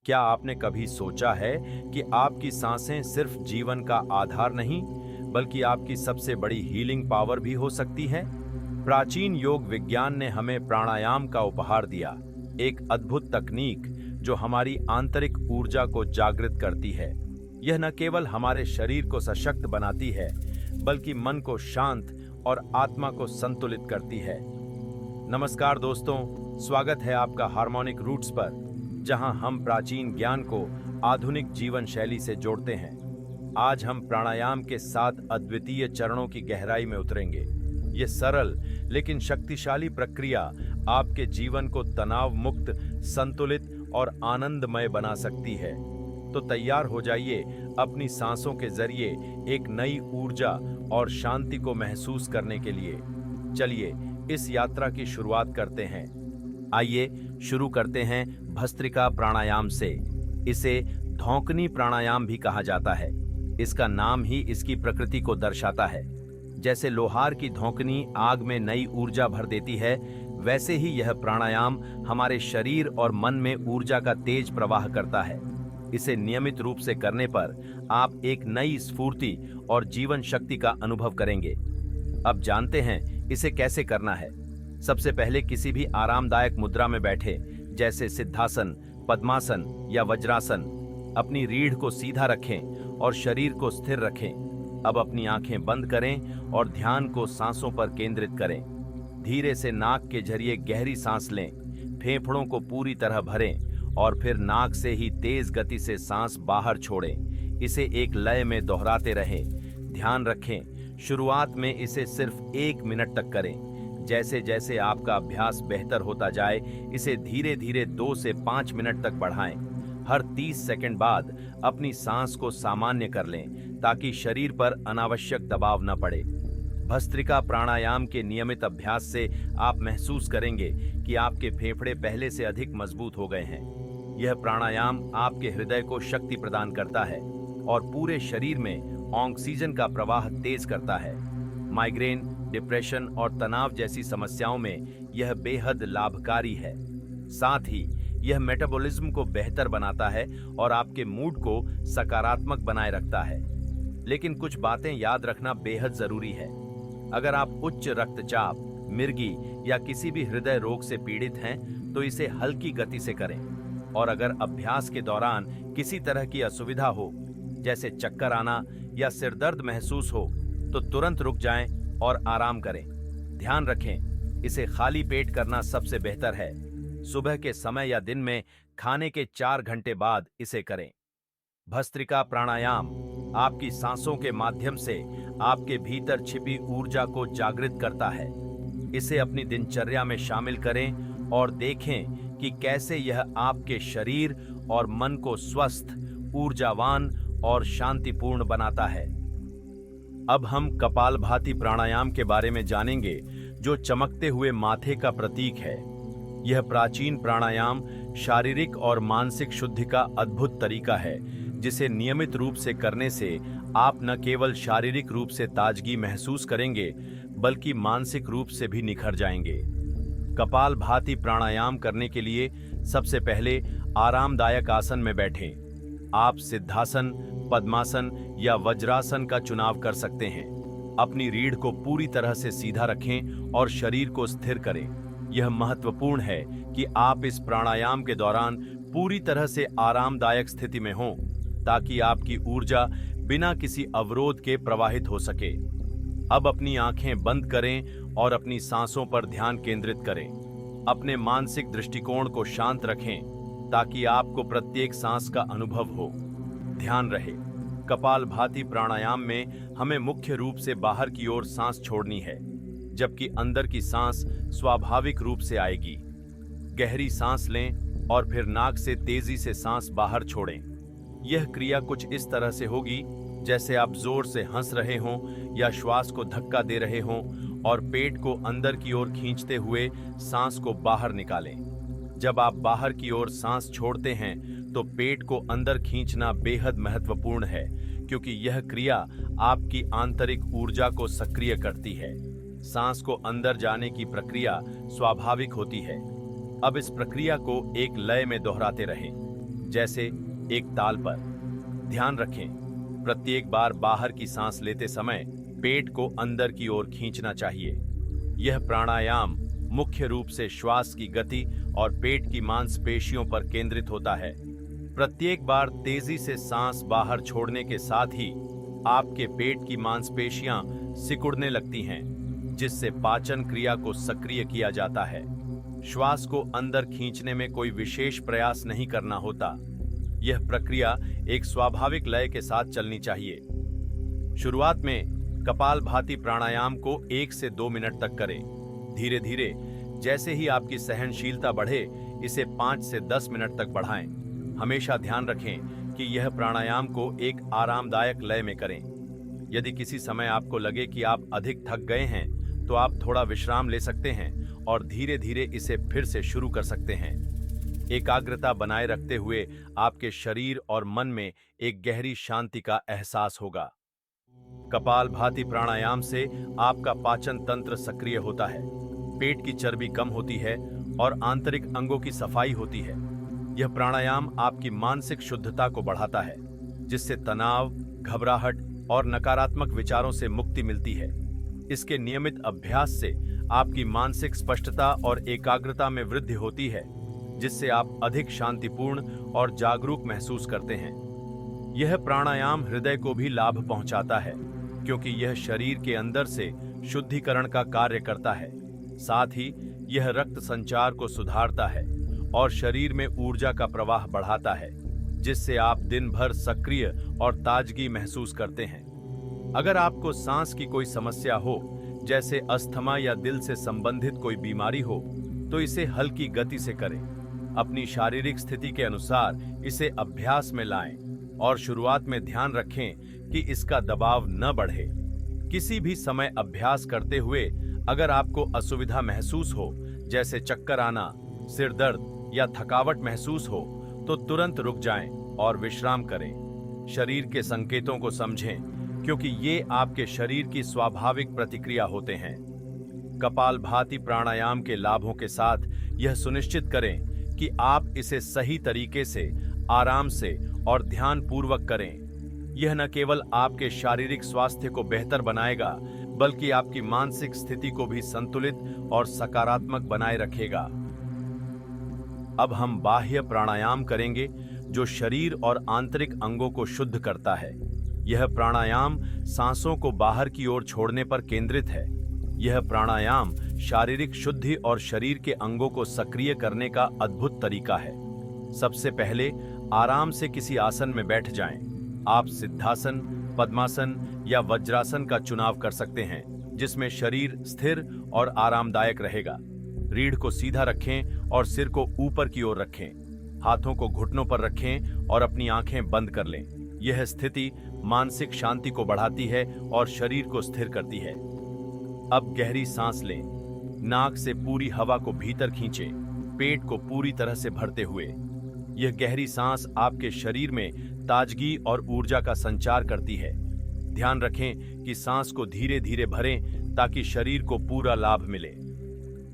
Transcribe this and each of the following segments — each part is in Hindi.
क्या आपने कभी सोचा है कि आपकी सांसें सिर्फ जीवन का आधार नहीं, बल्कि आपकी सबसे बड़ी हीलिंग पावर भी हो सकती है? प्राचीन योग विज्ञान ने हमें प्राणायाम का उपहार दिया, एक अद्भुत तकनीक जो हमारी आंतरिक ऊर्जा को जागृत करती है। यह न केवल हमारे शरीर को सशक्त बनाती है, बल्कि मन को शांत और आत्मा को संतुलित करती है। नमस्कार दोस्तों, स्वागत है आपका हार्मोनिक रूट्स पर, जहां हम प्राचीन ज्ञान को आधुनिक जीवन शैली से जोड़ते हैं। आज हम प्राणायाम के 7 अद्वितीय चरणों की गहराई में उतरेंगे। ये सरल लेकिन शक्तिशाली प्रक्रिया आपके जीवन को तनाव मुक्त, संतुलित और आनंदमय बना सकती है। तो तैयार हो जाइए अपनी सांसों के जरिए एक नई ऊर्जा और शांति को महसूस करने के लिए। चलिए इस यात्रा की शुरुआत करते हैं। आइए शुरू करते हैं भस्त्रिका प्राणायाम से। इसे धौंकनी प्राणायाम भी कहा जाता है। इसका नाम ही इसकी प्रकृति को दर्शाता है। जैसे लोहार की धौंकनी आग में नई ऊर्जा भर देती है, वैसे ही यह प्राणायाम हमारे शरीर और मन में ऊर्जा का तेज प्रवाह करता है। इसे नियमित रूप से करने पर आप एक नई स्फूर्ति और जीवन शक्ति का अनुभव करेंगे। अब जानते हैं इसे कैसे करना है। सबसे पहले किसी भी आरामदायक मुद्रा में बैठे, जैसे सिद्धासन, पद्मासन या वज्रासन। अपनी रीढ़ को सीधा रखें और शरीर को स्थिर रखें। अब अपनी आंखें बंद करें और ध्यान को सांसों पर केंद्रित करें। धीरे से नाक के जरिए गहरी सांस लें, फेफड़ों को पूरी तरह भरें और फिर नाक से ही तेज गति से सांस बाहर छोड़ें। इसे एक लय में दोहराते रहें। ध्यान रखें, शुरुआत में इसे सिर्फ 1 मिनट तक करें। जैसे जैसे आपका अभ्यास बेहतर होता जाए, इसे धीरे धीरे 2 से 5 मिनट तक बढ़ाएं। हर 30 सेकंड बाद अपनी सांस को सामान्य कर लें, ताकि शरीर पर अनावश्यक दबाव न पड़े। भस्त्रिका प्राणायाम के नियमित अभ्यास से आप महसूस करेंगे कि आपके फेफड़े पहले से अधिक मजबूत हो गए हैं। यह प्राणायाम आपके हृदय को शक्ति प्रदान करता है और पूरे शरीर में ऑक्सीजन का प्रवाह तेज करता है। माइग्रेन, डिप्रेशन और तनाव जैसी समस्याओं में यह बेहद लाभकारी है। साथ ही यह मेटाबॉलिज्म को बेहतर बनाता है और आपके मूड को सकारात्मक बनाए रखता है। लेकिन कुछ बातें याद रखना बेहद जरूरी है। अगर आप उच्च रक्तचाप, मिर्गी या किसी भी हृदय रोग से पीड़ित हैं, तो इसे हल्की गति से करें। और अगर अभ्यास के दौरान किसी तरह की असुविधा हो, जैसे चक्कर आना या सिरदर्द महसूस हो, तो तुरंत रुक जाएं और आराम करें। ध्यान रखें, इसे खाली पेट करना सबसे बेहतर है। सुबह के समय या दिन में खाने के 4 घंटे बाद इसे करें। भस्त्रिका प्राणायाम आपकी सांसों के माध्यम से आपके भीतर छिपी ऊर्जा को जागृत करता है। इसे अपनी दिनचर्या में शामिल करें और देखें कि कैसे यह आपके शरीर और मन को स्वस्थ, ऊर्जावान और शांतिपूर्ण बनाता है। अब हम कपालभाति प्राणायाम के बारे में जानेंगे, जो चमकते हुए माथे का प्रतीक है। यह प्राचीन प्राणायाम शारीरिक और मानसिक शुद्धि का अद्भुत तरीका है, जिसे नियमित रूप से करने से आप न केवल शारीरिक रूप से ताजगी महसूस करेंगे, बल्कि मानसिक रूप से भी निखर जाएंगे। कपालभाति प्राणायाम करने के लिए सबसे पहले आरामदायक आसन में बैठें। आप सिद्धासन, पद्मासन या वज्रासन का चुनाव कर सकते हैं। अपनी रीढ़ को पूरी तरह से सीधा रखें और शरीर को स्थिर करें। यह महत्वपूर्ण है कि आप इस प्राणायाम के दौरान पूरी तरह से आरामदायक स्थिति में हों, ताकि आपकी ऊर्जा बिना किसी अवरोध के प्रवाहित हो सके। अब अपनी आंखें बंद करें और अपनी सांसों पर ध्यान केंद्रित करें। अपने मानसिक दृष्टिकोण को शांत रखें, ताकि आपको प्रत्येक सांस का अनुभव हो। ध्यान रहे, कपालभाति प्राणायाम में हमें मुख्य रूप से बाहर की ओर सांस छोड़नी है, जबकि अंदर की सांस स्वाभाविक रूप से आएगी। गहरी सांस लें और फिर नाक से तेजी से सांस बाहर छोड़ें। यह क्रिया कुछ इस तरह से होगी जैसे आप जोर से हंस रहे हों या श्वास को धक्का दे रहे हों और पेट को अंदर की ओर खींचते हुए सांस को बाहर निकालें। जब आप बाहर की ओर सांस छोड़ते हैं, तो पेट को अंदर खींचना बेहद महत्वपूर्ण है, क्योंकि यह क्रिया आपकी आंतरिक ऊर्जा को सक्रिय करती है। सांस को अंदर जाने की प्रक्रिया स्वाभाविक होती है। अब इस प्रक्रिया को एक लय में दोहराते रहें। जैसे एक ताल पर। ध्यान रखें, प्रत्येक बार बाहर की सांस लेते समय पेट को अंदर की ओर खींचना चाहिए। यह प्राणायाम मुख्य रूप से श्वास की गति और पेट की मांसपेशियों पर केंद्रित होता है। प्रत्येक बार तेजी से सांस बाहर छोड़ने के साथ ही आपके पेट की मांसपेशियां सिकुड़ने लगती हैं, जिससे पाचन क्रिया को सक्रिय किया जाता है। श्वास को अंदर खींचने में कोई विशेष प्रयास नहीं करना होता। यह प्रक्रिया एक स्वाभाविक लय के साथ चलनी चाहिए। शुरुआत में कपालभाति प्राणायाम को 1 से 2 मिनट तक करें। धीरे धीरे जैसे ही आपकी सहनशीलता बढ़े, इसे 5 से 10 मिनट तक बढ़ाएं। हमेशा ध्यान रखें कि यह प्राणायाम को एक आरामदायक लय में करें। यदि किसी समय आपको लगे कि आप अधिक थक गए हैं, तो आप थोड़ा विश्राम ले सकते हैं और धीरे धीरे इसे फिर से शुरू कर सकते हैं। एकाग्रता बनाए रखते हुए आपके शरीर और मन में एक गहरी शांति का एहसास होगा। कपालभाति प्राणायाम से आपका पाचन तंत्र सक्रिय होता है, पेट की चर्बी कम होती है और आंतरिक अंगों की सफाई होती है। यह प्राणायाम आपकी मानसिक शुद्धता को बढ़ाता है, जिससे तनाव, घबराहट और नकारात्मक विचारों से मुक्ति मिलती है। इसके नियमित अभ्यास से आपकी मानसिक स्पष्टता और एकाग्रता में वृद्धि होती है, जिससे आप अधिक शांतिपूर्ण और जागरूक महसूस करते हैं। यह प्राणायाम हृदय को भी लाभ पहुंचाता है, क्योंकि यह शरीर के अंदर से शुद्धिकरण का कार्य करता है। साथ ही यह रक्त संचार को सुधारता है और शरीर में ऊर्जा का प्रवाह बढ़ाता है, जिससे आप दिन भर सक्रिय और ताजगी महसूस करते हैं। अगर आपको सांस की कोई समस्या हो, जैसे अस्थमा या दिल से संबंधित कोई बीमारी हो, तो इसे हल्की गति से करें। अपनी शारीरिक स्थिति के अनुसार इसे अभ्यास में लाएं और शुरुआत में ध्यान रखें कि इसका दबाव न बढ़े। किसी भी समय अभ्यास करते हुए अगर आपको असुविधा महसूस हो, जैसे चक्कर आना, सिर दर्द या थकावट महसूस हो, तो तुरंत रुक जाएं और विश्राम करें। शरीर के संकेतों को समझें, क्योंकि ये आपके शरीर की स्वाभाविक प्रतिक्रिया होते हैं। कपालभाति प्राणायाम के लाभों के साथ यह सुनिश्चित करें कि आप इसे सही तरीके से, आराम से और ध्यानपूर्वक करें। यह न केवल आपके शारीरिक स्वास्थ्य को बेहतर बनाएगा, बल्कि आपकी मानसिक स्थिति को भी संतुलित और सकारात्मक बनाए रखेगा। अब हम बाह्य प्राणायाम करेंगे, जो शरीर और आंतरिक अंगों को शुद्ध करता है। यह प्राणायाम सांसों को बाहर की ओर छोड़ने पर केंद्रित है। यह प्राणायाम शारीरिक शुद्धि और शरीर के अंगों को सक्रिय करने का अद्भुत तरीका है। सबसे पहले आराम से किसी आसन में बैठ जाएं। आप सिद्धासन, पद्मासन या वज्रासन का चुनाव कर सकते हैं, जिसमें शरीर स्थिर और आरामदायक रहेगा। रीढ़ को सीधा रखें और सिर को ऊपर की ओर रखें। हाथों को घुटनों पर रखें और अपनी आंखें बंद कर लें। यह स्थिति मानसिक शांति को बढ़ाती है और शरीर को स्थिर करती है। अब गहरी सांस लें। नाक से पूरी हवा को भीतर खींचें, पेट को पूरी तरह से भरते हुए। यह गहरी सांस आपके शरीर में ताजगी और ऊर्जा का संचार करती है। ध्यान रखें कि सांस को धीरे धीरे भरें, ताकि शरीर को पूरा लाभ मिले।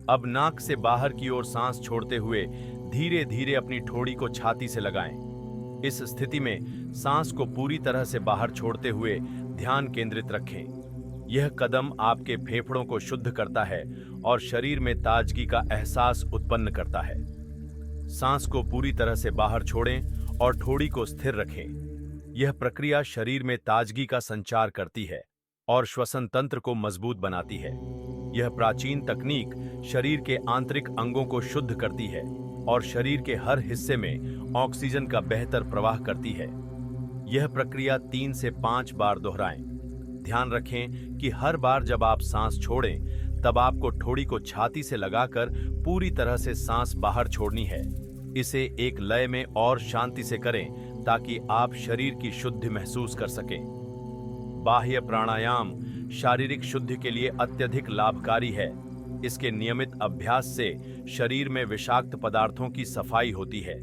अब नाक से बाहर की ओर सांस छोड़ते हुए धीरे धीरे अपनी ठोड़ी को छाती से लगाएं। इस स्थिति में सांस को पूरी तरह से बाहर छोड़ते हुए ध्यान केंद्रित रखें। यह कदम आपके फेफड़ों को शुद्ध करता है और शरीर में ताजगी का एहसास उत्पन्न करता है। सांस को पूरी तरह से बाहर छोड़ें और ठोड़ी को स्थिर रखें। यह प्रक्रिया शरीर में ताजगी का संचार करती है और श्वसन तंत्र को मजबूत बनाती है। यह प्राचीन तकनीक शरीर के आंतरिक अंगों को शुद्ध करती है और शरीर के हर हिस्से में ऑक्सीजन का बेहतर प्रवाह करती है। यह प्रक्रिया 3 से 5 बार दोहराएं। ध्यान रखें कि हर बार जब आप सांस छोड़ें, तब आपको ठोड़ी को छाती से लगाकर पूरी तरह से सांस बाहर छोड़नी है। इसे एक लय में और शांति से करें, ताकि आप शरीर की शुद्धि महसूस कर सकें। बाह्य प्राणायाम शारीरिक शुद्धि के लिए अत्यधिक लाभकारी है। इसके नियमित अभ्यास से शरीर में विषाक्त पदार्थों की सफाई होती है।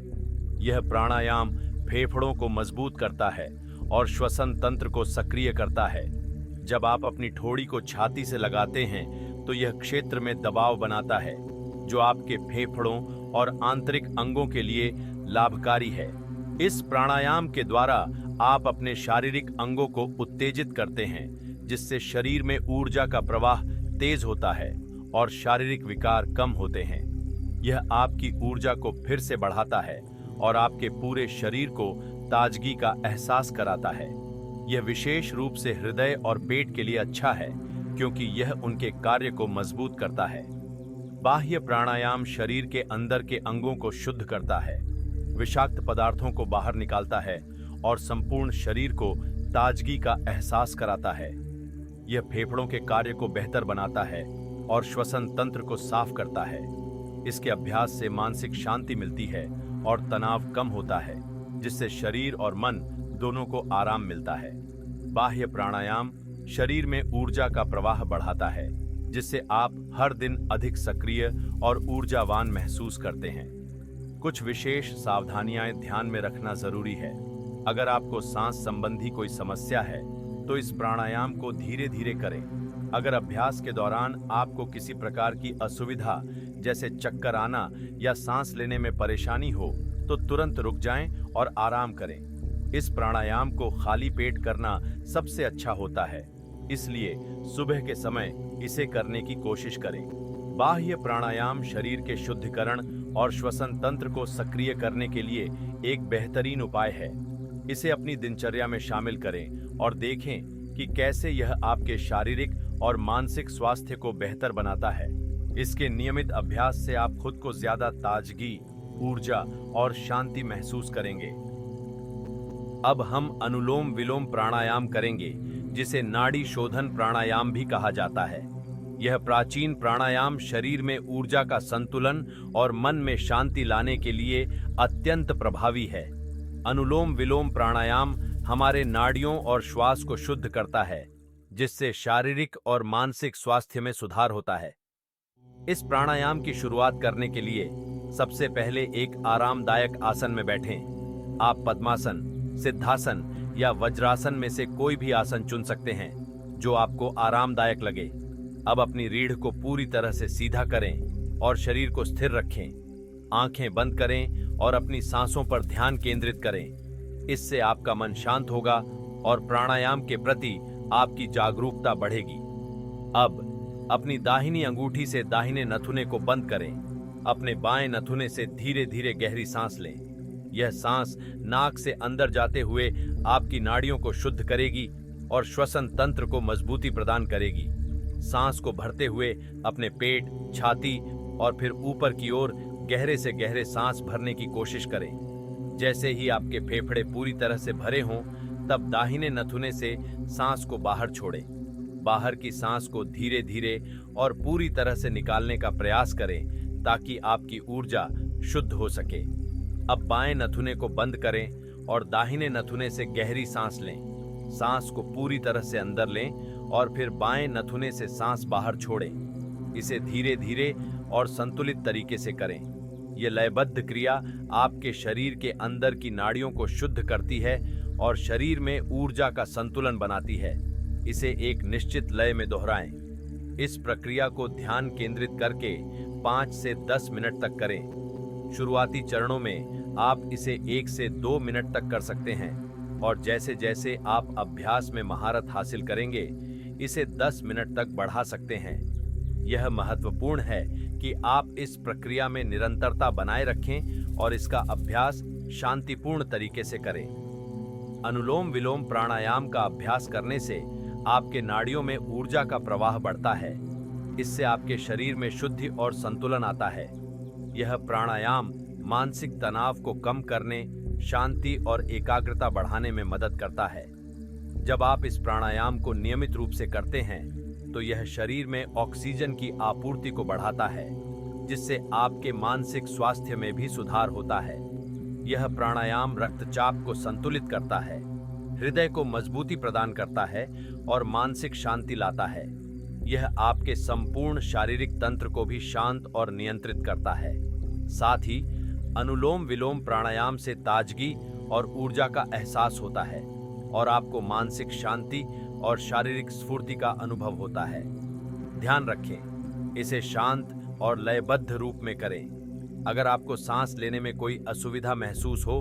यह प्राणायाम फेफड़ों को मजबूत करता है और श्वसन तंत्र को सक्रिय करता है। जब आप अपनी ठोड़ी को छाती से लगाते हैं, तो यह क्षेत्र में दबाव बनाता है, जो आपके फेफड़ों और आंतरिक अंगों के लिए लाभकारी है। इस प्राणायाम के द्वारा आप अपने शारीरिक अंगों को उत्तेजित करते हैं, जिससे शरीर में ऊर्जा का प्रवाह तेज होता है और शारीरिक विकार कम होते हैं। यह आपकी ऊर्जा को फिर से बढ़ाता है और आपके पूरे शरीर को ताजगी का एहसास कराता है। यह विशेष रूप से हृदय और पेट के लिए अच्छा है, क्योंकि यह उनके कार्य को मजबूत करता है। बाह्य प्राणायाम शरीर के अंदर के अंगों को शुद्ध करता है, विषाक्त पदार्थों को बाहर निकालता है और संपूर्ण शरीर को ताजगी का एहसास कराता है। यह फेफड़ों के कार्य को बेहतर बनाता है और श्वसन तंत्र को साफ करता है। इसके अभ्यास से मानसिक शांति मिलती है और तनाव कम होता है, जिससे शरीर और मन दोनों को आराम मिलता है। बाह्य प्राणायाम शरीर में ऊर्जा का प्रवाह बढ़ाता है, जिससे आप हर दिन अधिक सक्रिय और ऊर्जावान महसूस करते हैं। कुछ विशेष सावधानियां ध्यान में रखना जरूरी है। अगर आपको सांस संबंधी कोई समस्या है तो इस प्राणायाम को धीरे धीरे करें। अगर अभ्यास के दौरान आपको किसी प्रकार की असुविधा जैसे चक्कर आना या सांस लेने में परेशानी हो तो तुरंत रुक जाएं और आराम करें। इस प्राणायाम को खाली पेट करना सबसे अच्छा होता है, इसलिए सुबह के समय इसे करने की कोशिश करें। बाह्य प्राणायाम शरीर के शुद्धिकरण और श्वसन तंत्र को सक्रिय करने के लिए एक बेहतरीन उपाय है। इसे अपनी दिनचर्या में शामिल करें और देखें कि कैसे यह आपके शारीरिक और मानसिक स्वास्थ्य को बेहतर बनाता है। इसके नियमित अभ्यास से आप खुद को ज्यादा ताजगी, ऊर्जा और शांति महसूस करेंगे। अब हम अनुलोम विलोम प्राणायाम करेंगे, जिसे नाड़ी शोधन प्राणायाम भी कहा जाता है। यह प्राचीन प्राणायाम शरीर में ऊर्जा का संतुलन और मन में शांति लाने के लिए अत्यंत प्रभावी है। अनुलोम विलोम प्राणायाम हमारे नाड़ियों और श्वास को शुद्ध करता है, जिससे शारीरिक और मानसिक स्वास्थ्य में सुधार होता है। इस प्राणायाम की शुरुआत करने के लिए सबसे पहले एक आरामदायक आसन में बैठें। आप पद्मासन, सिद्धासन या वज्रासन में से कोई भी आसन चुन सकते हैं जो आपको आरामदायक लगे। अब अपनी रीढ़ को पूरी तरह से सीधा करें और शरीर को स्थिर रखें। आंखें बंद करें और अपनी सांसों पर ध्यान केंद्रित करें। इससे आपका मन शांत होगा और प्राणायाम के प्रति आपकी जागरूकता बढ़ेगी। अब अपनी दाहिनी अंगूठी से दाहिने नथुने को बंद करें। अपने बाएं नथुने से धीरे धीरे गहरी सांस लें। यह सांस नाक से अंदर जाते हुए आपकी नाड़ियों को शुद्ध करेगी और श्वसन तंत्र को मजबूती प्रदान करेगी। सांस को भरते हुए अपने पेट, छाती और फिर ऊपर की ओर गहरे से गहरे सांस भरने की कोशिश करें। जैसे ही आपके फेफड़े पूरी तरह से भरे हों, तब दाहिने नथुने से सांस को बाहर छोड़ें। बाहर की सांस को धीरे धीरे और पूरी तरह से निकालने का प्रयास करें, ताकि आपकी ऊर्जा शुद्ध हो सके। अब बाएं नथुने को बंद करें और दाहिने नथुने से गहरी सांस लें। सांस को पूरी तरह से अंदर लें और फिर बाएं नथुने से सांस बाहर छोड़ें। इसे धीरे धीरे और संतुलित तरीके से करें। यह लयबद्ध क्रिया आपके शरीर के अंदर की नाड़ियों को शुद्ध करती है और शरीर में ऊर्जा का संतुलन बनाती है। इसे एक निश्चित लय में दोहराएं। इस प्रक्रिया को ध्यान केंद्रित करके 5 से 10 मिनट तक करें। शुरुआती चरणों में आप इसे 1 से 2 मिनट तक कर सकते हैं और जैसे जैसे आप अभ्यास में महारत हासिल करेंगे, इसे 10 मिनट तक बढ़ा सकते हैं। यह महत्वपूर्ण है कि आप इस प्रक्रिया में निरंतरता बनाए रखें और इसका अभ्यास शांतिपूर्ण तरीके से करें। अनुलोम विलोम प्राणायाम का अभ्यास करने से आपके नाड़ियों में ऊर्जा का प्रवाह बढ़ता है। इससे आपके शरीर में शुद्धि और संतुलन आता है। यह प्राणायाम मानसिक तनाव को कम करने, शांति और एकाग्रता बढ़ाने में मदद करता है। जब आप इस प्राणायाम को नियमित रूप से करते हैं तो यह शरीर में ऑक्सीजन की आपूर्ति को बढ़ाता है, जिससे आपके मानसिक स्वास्थ्य में भी सुधार होता है। यह प्राणायाम रक्तचाप को संतुलित करता है, हृदय को मजबूती प्रदान करता है और मानसिक शांति लाता है। यह आपके संपूर्ण शारीरिक तंत्र को भी शांत और नियंत्रित करता है। साथ ही अनुलोम विलोम प्राणायाम से ताजगी और ऊर्जा का एहसास होता है और आपको मानसिक शांति और शारीरिक स्फूर्ति का अनुभव होता है। ध्यान रखें, इसे शांत और लयबद्ध रूप में करें। अगर आपको सांस लेने में कोई असुविधा महसूस हो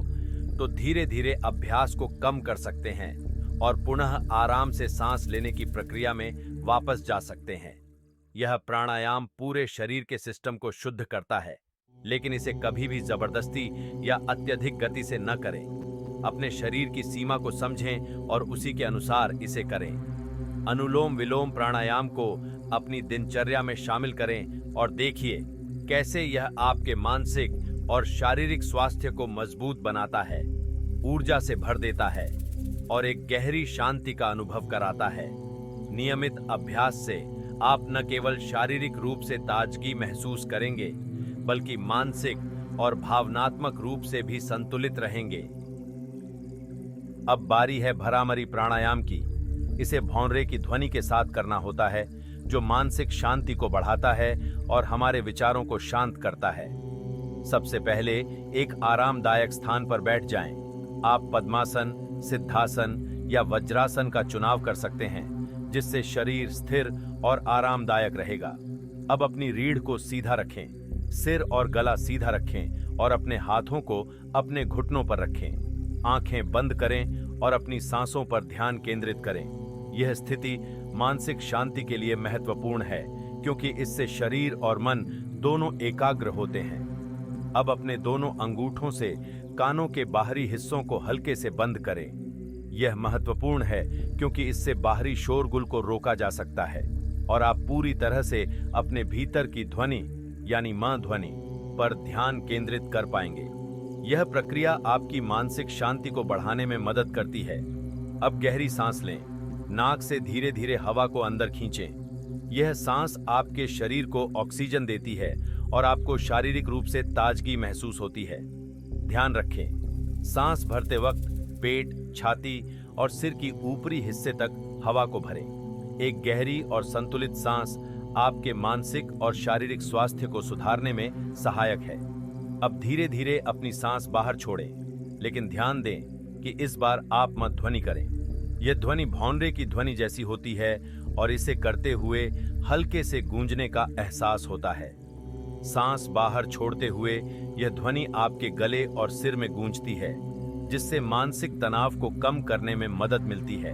तो धीरे धीरे अभ्यास को कम कर सकते हैं और पुनः आराम से सांस लेने की प्रक्रिया में वापस जा सकते हैं। यह प्राणायाम पूरे शरीर के सिस्टम को शुद्ध करता है, लेकिन इसे कभी भी जबरदस्ती या अत्यधिक गति से न करें। अपने शरीर की सीमा को समझें और उसी के अनुसार इसे करें। अनुलोम विलोम प्राणायाम को अपनी दिनचर्या में शामिल करें और देखिए कैसे यह आपके मानसिक और शारीरिक स्वास्थ्य को मजबूत बनाता है, ऊर्जा से भर देता है और एक गहरी शांति का अनुभव कराता है। नियमित अभ्यास से आप न केवल शारीरिक रूप से ताजगी महसूस करेंगे, बल्कि मानसिक और भावनात्मक रूप से भी संतुलित रहेंगे। अब बारी है भ्रामरी प्राणायाम की। इसे भौंरे की ध्वनि के साथ करना होता है, जो मानसिक शांति को बढ़ाता है और हमारे विचारों को शांत करता है। सबसे पहले एक आरामदायक स्थान पर बैठ जाएं। आप पद्मासन, सिद्धासन या वज्रासन का चुनाव कर सकते हैं, जिससे शरीर स्थिर और आरामदायक रहेगा। अब अपनी रीढ़ को सीधा रखें, सिर और गला सीधा रखें और अपने हाथों को अपने घुटनों पर रखें। आंखें बंद करें और अपनी सांसों पर ध्यान केंद्रित करें। यह स्थिति मानसिक शांति के लिए महत्वपूर्ण है, क्योंकि इससे शरीर और मन दोनों एकाग्र होते हैं। अब अपने दोनों अंगूठों से कानों के बाहरी हिस्सों को हल्के से बंद करें। यह महत्वपूर्ण है क्योंकि इससे बाहरी शोरगुल को रोका जा सकता है और आप पूरी तरह से अपने भीतर की ध्वनि यानी मां ध्वनि पर ध्यान केंद्रित कर पाएंगे। यह प्रक्रिया आपकी मानसिक शांति को बढ़ाने में मदद करती है। अब गहरी सांस लें। नाक से धीरे धीरे हवा को अंदर खींचें। यह सांस आपके शरीर को ऑक्सीजन देती है और आपको शारीरिक रूप से ताजगी महसूस होती है। ध्यान रखें, सांस भरते वक्त पेट, छाती और सिर की ऊपरी हिस्से तक हवा को भरें। एक गहरी और संतुलित सांस आपके मानसिक और शारीरिक स्वास्थ्य को सुधारने में सहायक है। अब धीरे धीरे अपनी सांस बाहर छोड़ें, लेकिन ध्यान दें कि इस बार आप मत ध्वनि करें। यह ध्वनि भौंरे की ध्वनि जैसी होती है और इसे करते हुए हल्के से गूंजने का एहसास होता है। सांस बाहर छोड़ते हुए यह ध्वनि आपके गले और सिर में गूंजती है, जिससे मानसिक तनाव को कम करने में मदद मिलती है।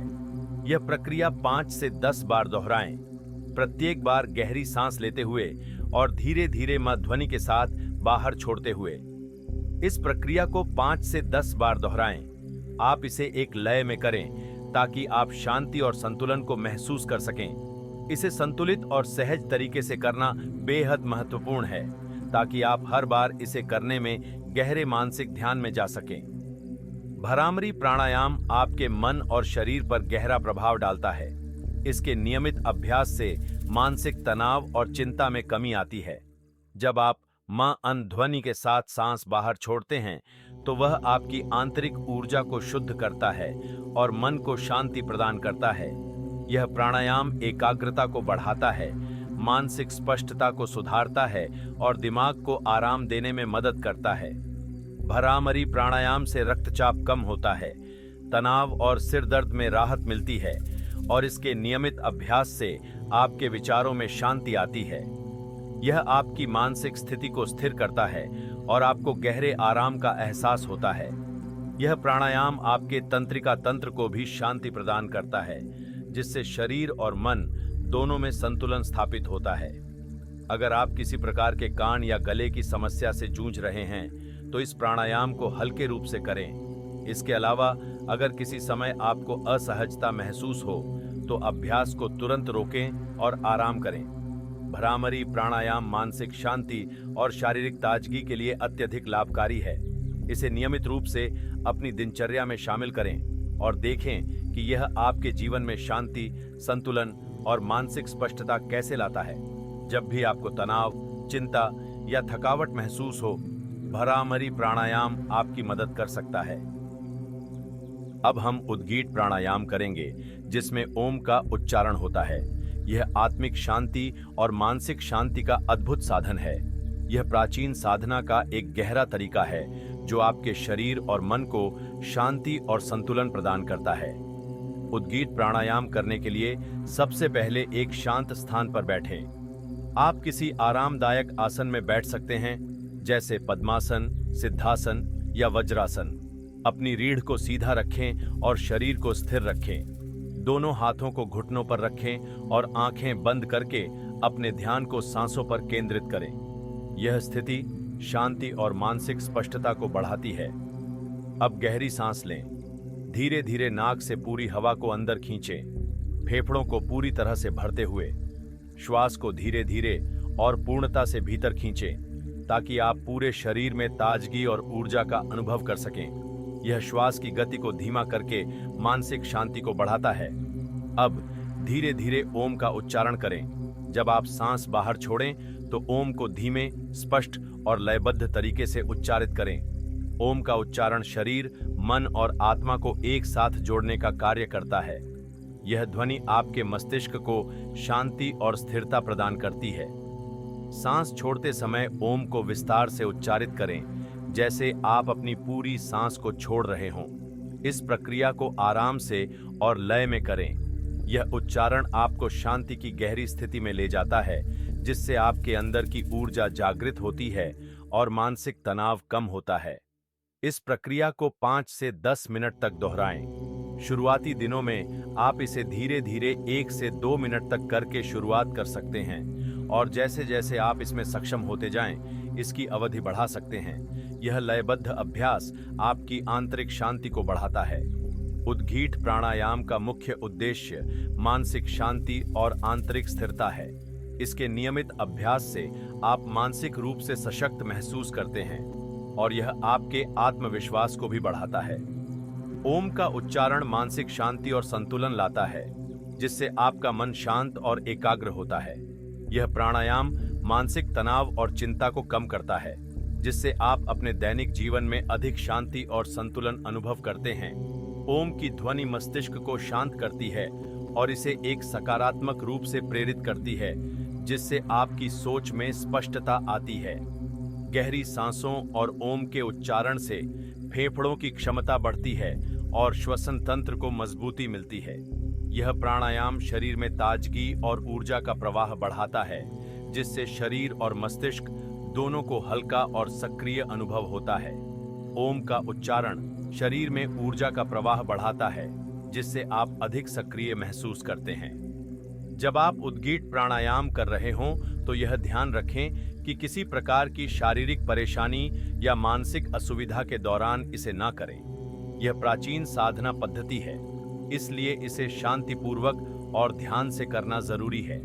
यह प्रक्रिया 5 से 10 बार दोहराएं, प्रत्येक बार गहरी सांस लेते हुए और धीरे धीरे मां ध्वनि के साथ बाहर छोड़ते हुए। इस प्रक्रिया को 5 से 10 बार दोहराएं। आप इसे एक लय में करें ताकि आप शांति और संतुलन को महसूस कर सकें। इसे संतुलित और सहज तरीके से करना बेहद महत्वपूर्ण है, ताकि आप हर बार इसे करने में गहरे मानसिक ध्यान में जा सकें। भ्रामरी प्राणायाम आपके मन और शरीर पर गहरा प्रभाव डालता है। इसके नियमित अभ्यास से मानसिक तनाव और चिंता में कमी आती है। जब आप मां अन ध्वनि के साथ सांस बाहर छोड़ते हैं, तो वह आपकी आंतरिक ऊर्जा को शुद्ध करता है और मन को शांति प्रदान करता है। यह प्राणायाम एकाग्रता को बढ़ाता है, मानसिक स्पष्टता को सुधारता है और दिमाग को आराम देने में मदद करता है। भ्रामरी प्राणायाम से रक्तचाप कम होता है, तनाव और सिर दर्द में राहत मिलती है और इसके नियमित अभ्यास से आपके विचारों में शांति आती है। यह आपकी मानसिक स्थिति को स्थिर करता है और आपको गहरे आराम का एहसास होता है। यह प्राणायाम आपके तंत्रिका तंत्र को भी शांति प्रदान करता है, जिससे शरीर और मन दोनों में संतुलन स्थापित होता है। अगर आप किसी प्रकार के कान या गले की समस्या से जूझ रहे हैं, तो इस प्राणायाम को हल्के रूप से करें। इसके अलावा अगर किसी समय आपको असहजता महसूस हो, तो अभ्यास को तुरंत रोकें और आराम करें। भ्रामरी प्राणायाम मानसिक शांति और शारीरिक ताजगी के लिए अत्यधिक लाभकारी है। इसे नियमित रूप से अपनी दिनचर्या में शामिल करें और देखें कि यह आपके जीवन में शांति, संतुलन और मानसिक स्पष्टता कैसे लाता है। जब भी आपको तनाव, चिंता या थकावट महसूस हो, भ्रामरी प्राणायाम आपकी मदद कर सकता है। अब हम उद्गीत प्राणायाम करेंगे, जिसमें ओम का उच्चारण होता है। यह आत्मिक शांति और मानसिक शांति का अद्भुत साधन है। यह प्राचीन साधना का एक गहरा तरीका है, जो आपके शरीर और मन को शांति और संतुलन प्रदान करता है। उद्गीत प्राणायाम करने के लिए सबसे पहले एक शांत स्थान पर बैठें। आप किसी आरामदायक आसन में बैठ सकते हैं, जैसे पद्मासन, सिद्धासन या वज्रासन। अपनी रीढ़ को सीधा रखें और शरीर को स्थिर रखें। दोनों हाथों को घुटनों पर रखें और आंखें बंद करके अपने ध्यान को सांसों पर केंद्रित करें। यह स्थिति शांति और मानसिक स्पष्टता को बढ़ाती है। अब गहरी सांस लें। धीरे धीरे नाक से पूरी हवा को अंदर खींचें, फेफड़ों को पूरी तरह से भरते हुए। श्वास को धीरे धीरे और पूर्णता से भीतर खींचें ताकि आप पूरे शरीर में ताजगी और ऊर्जा का अनुभव कर सकें। यह श्वास की गति को धीमा करके मानसिक शांति को बढ़ाता है। अब धीरे धीरे ओम का उच्चारण करें। जब आप सांस बाहर छोड़ें तो ओम को धीमे, स्पष्ट और लयबद्ध तरीके से उच्चारित करें। ओम का उच्चारण शरीर, मन और आत्मा को एक साथ जोड़ने का कार्य करता है। यह ध्वनि आपके मस्तिष्क को शांति और स्थिरता प्रदान करती है। सांस छोड़ते समय ओम को विस्तार से उच्चारित करें, जैसे आप अपनी पूरी सांस को छोड़ रहे हों। इस प्रक्रिया को आराम से और लय में करें। यह उच्चारण आपको शांति की गहरी स्थिति में ले जाता है, जिससे आपके अंदर की ऊर्जा जागृत होती है और मानसिक तनाव कम होता है। इस प्रक्रिया को 5 से 10 मिनट तक दोहराएं। शुरुआती दिनों में आप इसे धीरे धीरे 1 से 2 मिनट तक करके शुरुआत कर सकते हैं और जैसे जैसे आप इसमें सक्षम होते जाएं, इसकी अवधि बढ़ा सकते हैं। यह लयबद्ध अभ्यास आपकी आंतरिक शांति को बढ़ाता है। उद्गीठ प्राणायाम का मुख्य उद्देश्य मानसिक शांति और आंतरिक स्थिरता है। इसके नियमित अभ्यास से आप मानसिक रूप से सशक्त महसूस करते हैं और यह आपके आत्मविश्वास को भी बढ़ाता है। ओम का उच्चारण मानसिक शांति और संतुलन लाता है, जिससे आपका मन शांत और एकाग्र होता है। यह प्राणायाम मानसिक तनाव और चिंता को कम करता है, जिससे आप अपने दैनिक जीवन में अधिक शांति और संतुलन अनुभव करते हैं। ओम की ध्वनि मस्तिष्क को शांत करती है और इसे एक सकारात्मक रूप से प्रेरित करती है, जिससे आपकी सोच में स्पष्टता आती है। गहरी सांसों और ओम के उच्चारण से फेफड़ों की क्षमता बढ़ती है और श्वसन तंत्र को मजबूती मिलती है। यह प्राणायाम शरीर में ताजगी और ऊर्जा का प्रवाह बढ़ाता है, जिससे शरीर और मस्तिष्क दोनों को हल्का और सक्रिय अनुभव होता है। ओम का उच्चारण शरीर में ऊर्जा का प्रवाह बढ़ाता है, जिससे आप अधिक सक्रिय महसूस करते हैं। जब आप उद्गीठ प्राणायाम कर रहे हों तो यह ध्यान रखें कि किसी प्रकार की शारीरिक परेशानी या मानसिक असुविधा के दौरान इसे ना करें। यह प्राचीन साधना पद्धति है, इसलिए इसे शांतिपूर्वक और ध्यान से करना जरूरी है।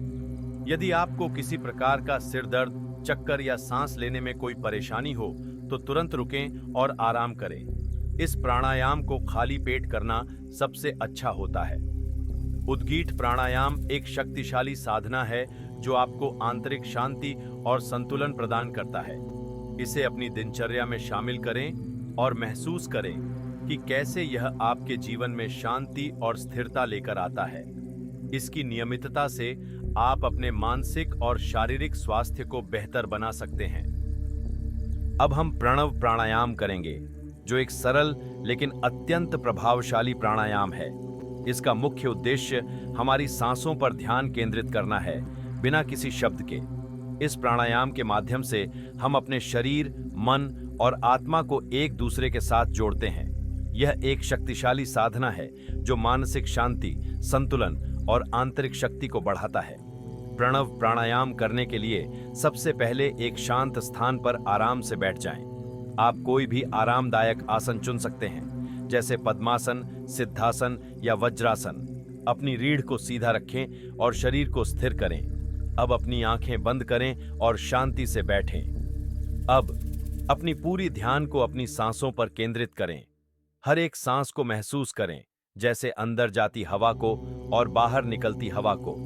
यदि आपको किसी प्रकार का सिर दर्द, चक्कर या सांस लेने में कोई परेशानी हो तो तुरंत रुकें और आराम करें। इस प्राणायाम को खाली पेट करना सबसे अच्छा होता है। उद्गीठ प्राणायाम एक शक्तिशाली साधना है जो आपको आंतरिक शांति और संतुलन प्रदान करता है। इसे अपनी दिनचर्या में शामिल करें और महसूस करें कि कैसे यह आपके जीवन में शांति और स्थिरता लेकर आता है। इसकी नियमितता से आप अपने मानसिक और शारीरिक स्वास्थ्य को बेहतर बना सकते हैं। अब हम प्रणव प्राणायाम करेंगे, जो एक सरल लेकिन अत्यंत प्रभावशाली प्राणायाम है। इसका मुख्य उद्देश्य हमारी सांसों पर ध्यान केंद्रित करना है, बिना किसी शब्द के। इस प्राणायाम के माध्यम से हम अपने शरीर, मन और आत्मा को एक दूसरे के साथ जोड़ते हैं। यह एक शक्तिशाली साधना है जो मानसिक शांति, संतुलन और आंतरिक शक्ति को बढ़ाता है। प्रणव प्राणायाम करने के लिए सबसे पहले एक शांत स्थान पर आराम से बैठ जाएं। आप कोई भी आरामदायक आसन चुन सकते हैं, जैसे पद्मासन, सिद्धासन या वज्रासन। अपनी रीढ़ को सीधा रखें और शरीर को स्थिर करें। अब अपनी आंखें बंद करें और शांति से बैठें। अब अपनी पूरी ध्यान को अपनी सांसों पर केंद्रित करें। हर एक सांस को महसूस करें, जैसे अंदर जाती हवा को और बाहर निकलती हवा को।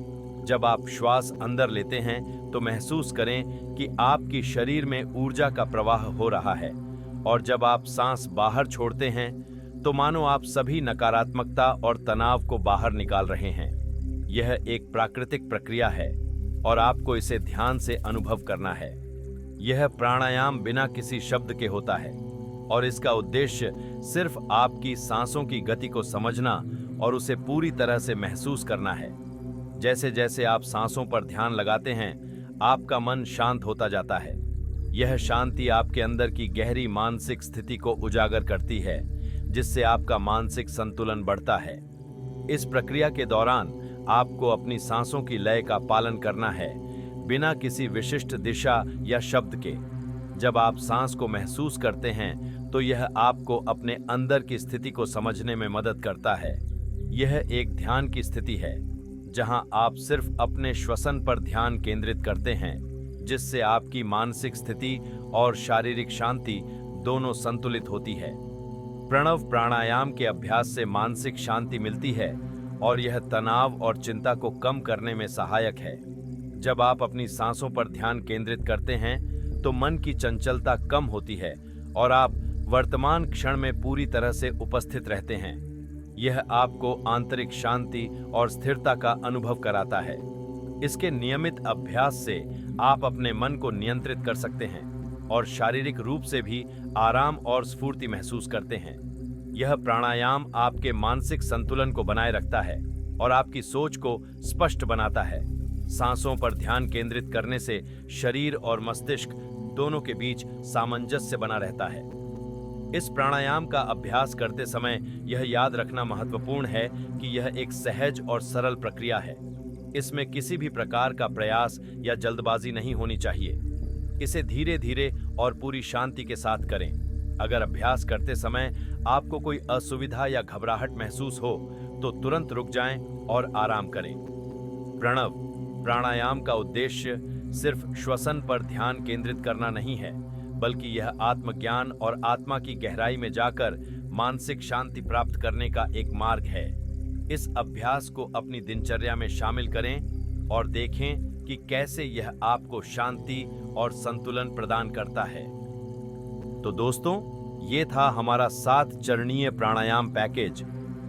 जब आप श्वास अंदर लेते हैं तो महसूस करें कि आपकी शरीर में ऊर्जा का प्रवाह हो रहा है, और जब आप सांस बाहर छोड़ते हैं तो मानो आप सभी नकारात्मकता और तनाव को बाहर निकाल रहे हैं। यह एक प्राकृतिक प्रक्रिया है और आपको इसे ध्यान से अनुभव करना है। यह प्राणायाम बिना किसी शब्द के होता है और इसका उद्देश्य सिर्फ आपकी सांसों की गति को समझना और उसे पूरी तरह से महसूस करना है। जैसे जैसे आप सांसों पर ध्यान लगाते हैं, आपका मन शांत होता जाता है। यह शांति आपके अंदर की गहरी मानसिक स्थिति को उजागर करती है, जिससे आपका मानसिक संतुलन बढ़ता है। इस प्रक्रिया के दौरान आपको अपनी सांसों की लय का पालन करना है, बिना किसी विशिष्ट दिशा या शब्द के। जब आप सांस को महसूस करते हैं तो यह आपको अपने अंदर की स्थिति को समझने में मदद करता है। यह एक ध्यान की स्थिति है जहां आप सिर्फ अपने श्वसन पर ध्यान केंद्रित करते हैं, जिससे आपकी मानसिक स्थिति और शारीरिक शांति दोनों संतुलित होती है। प्रणव प्राणायाम के अभ्यास से मानसिक शांति मिलती है और यह तनाव और चिंता को कम करने में सहायक है। जब आप अपनी सांसों पर ध्यान केंद्रित करते हैं तो मन की चंचलता कम होती है और आप वर्तमान क्षण में पूरी तरह से उपस्थित रहते हैं। यह आपको आंतरिक शांति और स्थिरता का अनुभव कराता है। इसके नियमित अभ्यास से आप अपने मन को नियंत्रित कर सकते हैं और शारीरिक रूप से भी आराम और स्फूर्ति महसूस करते हैं। यह प्राणायाम आपके मानसिक संतुलन को बनाए रखता है और आपकी सोच को स्पष्ट बनाता है। सांसों पर ध्यान केंद्रित करने से शरीर और मस्तिष्क दोनों के बीच सामंजस्य बना रहता है। इस प्राणायाम का अभ्यास करते समय यह याद रखना महत्वपूर्ण है कि यह एक सहज और सरल प्रक्रिया है। इसमें किसी भी प्रकार का प्रयास या जल्दबाजी नहीं होनी चाहिए। इसे धीरे धीरे और पूरी शांति के साथ करें। अगर अभ्यास करते समय आपको कोई असुविधा या घबराहट महसूस हो तो तुरंत रुक जाएं और आराम करें। प्रणव प्राणायाम का उद्देश्य सिर्फ श्वसन पर ध्यान केंद्रित करना नहीं है, बल्कि यह आत्मज्ञान और आत्मा की गहराई में जाकर मानसिक शांति प्राप्त करने का एक मार्ग है। इस अभ्यास को अपनी दिनचर्या में शामिल करें और देखें कि कैसे यह आपको शांति और संतुलन प्रदान करता है। तो दोस्तों, ये था हमारा 7 चरणीय प्राणायाम पैकेज,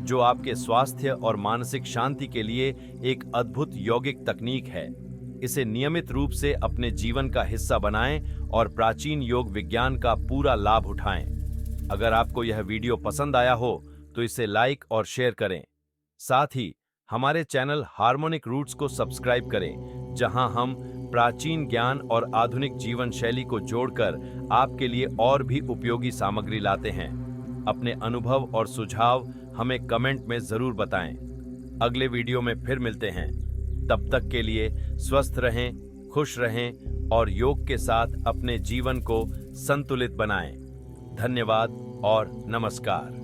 जो आपके स्वास्थ्य और मानसिक शांति के लिए एक अद्भुत यौगिक तकनीक है। इसे नियमित रूप से अपने जीवन का हिस्सा बनाएं और प्राचीन योग विज्ञान का पूरा लाभ उठाएं। अगर आपको यह वीडियो पसंद आया हो तो इसे लाइक और शेयर करें। साथ ही हमारे चैनल हार्मोनिक रूट्स को सब्सक्राइब करें, जहां हम प्राचीन ज्ञान और आधुनिक जीवन शैली को जोड़कर आपके लिए और भी उपयोगी सामग्री लाते हैं। अपने अनुभव और सुझाव हमें कमेंट में जरूर बताएं। अगले वीडियो में फिर मिलते हैं। तब तक के लिए स्वस्थ रहें, खुश रहें और योग के साथ अपने जीवन को संतुलित बनाएं। धन्यवाद और नमस्कार।